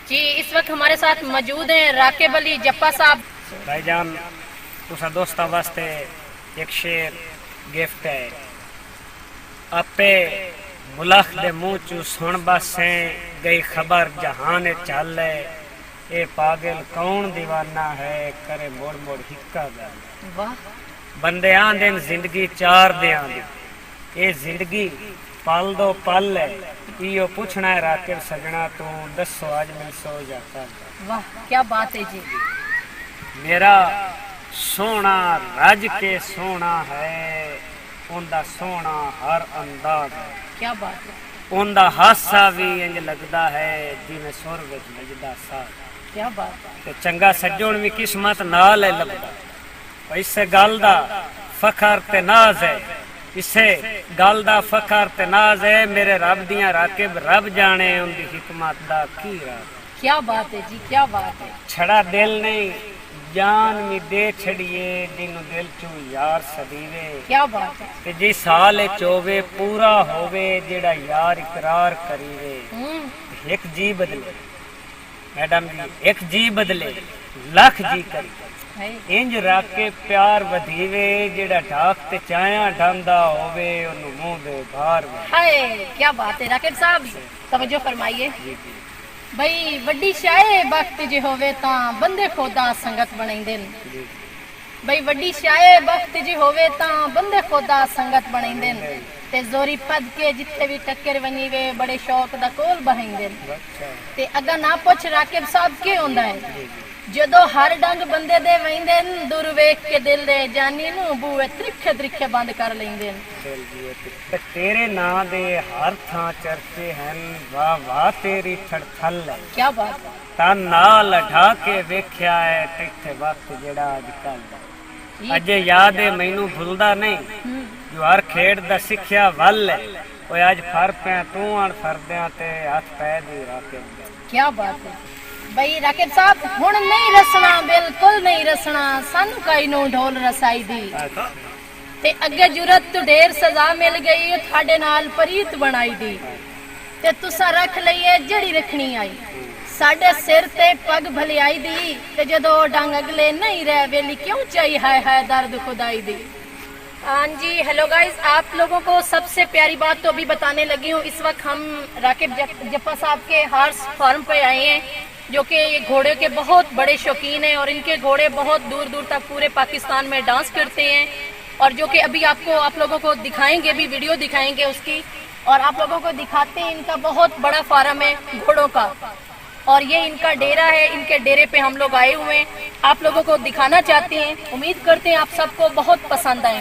जी इस वक्त हमारे साथ मौजूद हैं राकिब अली जप्पा साहब। भाईजान तुसा दोस्तां वास्ते एक शेर गिफ्ट है। आपे मुलख दे मुंह चू सुन बसे गई खबर जहान चल ए पागल कौन दीवाना है करे मोड़ मोड़ हिक्का गल। वाह बंदे आंदे जिंदगी चार दे आंदे ए जिंदगी पल दो पल है इयो पूछना है राकिब सजना तू दसो आज मिल सो जाता। वाह क्या बात है जी। मेरा सोना रज के सोना है उनदा सोना हर अंदाज है। क्या बात है। उनदा हासा भी इंज लगदा है जिवें सुर विच वजदा सा। क्या बात है। ते चंगा सज्जण भी किस्मत नाल है लगदा। इसे गल दा फखर ते नाज है इसे गल दा फखर ते नाज है मेरे रब दियां राकिब रब जाने उनदी हिकमत दा की राज। क्या बात है जी क्या बात है। छड़ा दिल नहीं जान भी दे छड़िए जिन्नू दिल चू यार सदीवे। क्या बात है। ते जी साल चोवे पूरा होवे जेड़ा यार इकरार करीवे। एक जी बदले मैडम जी एक जी बदले लख जी करी इंज रख के प्यार वधीवे जेड़ा ढाक ते चाया ढांदा होवे ओनू मुंह दे बाहर। हाय क्या बात है राकिब साहब तवज्जो फरमाइए। भाई वड्डी शाये वक्त जे होवे तां बंदे खोदा संगत बनाइंदे ने। भाई वड्डी शाये वक्त जे होवे तां बंदे खोदा संगत बनाइंदे ने ते जोरी पद के जिथे भी टक्कर वनीवे बड़े शौक दा कोल बहाइंदे ने। ते अगर ना पुछ राकिब साहब के होंदा है जदों हर डंग बंदे दे वहिंदे ने दूर वेख के दिल दे जानी नू बूए त्रिखे त्रिखे बंद कर लेंदे ने। तेरे नां दे हर थां चर्चे हन वाह वाह तेरी थड़थल। क्या बात है। तन नाल ढा के वेख्या है तिथे वक्त जेड़ा अजकल अजे याद है मैनू भुलदा नहीं जो हर खेड दा सिखया वल है ओए अज फर पे तू अण फरदियां ते हथ पै दी राकिब। क्या बात है। भाई राकिब साहब हुण नहीं रसना बिल्कुल नहीं रसना सानू काई नू ढोल रसाई दी ते अगे जुरत तू ढेर सजा मिल गई थाडे नाल परीत बनाई दी ते तुसा रख लईए जड़ी रखनी आई साडे सिर ते पग भलियाई दी ते जदों डंग अगले नहीं रह वेली क्यों चाहिए हाय हाय दर्द खुदाई दी। हाँ जी हेलो गाइस आप लोगों को सबसे प्यारी बात तो अभी बताने लगी हूँ। इस वक्त हम राकिब जप्पा साहब के हार्स फार्म पे आए हैं जो कि ये घोड़े के बहुत बड़े शौकीन हैं और इनके घोड़े बहुत दूर दूर तक पूरे पाकिस्तान में डांस करते हैं और जो कि अभी आप लोगों को दिखाएंगे भी वीडियो दिखाएंगे उसकी और आप लोगों को दिखाते हैं। इनका बहुत बड़ा फार्म है घोड़ों का और ये इनका डेरा है। इनके डेरे पे हम लोग आए हुए हैं आप लोगों को दिखाना चाहते हैं। उम्मीद करते हैं आप सबको बहुत पसंद आए।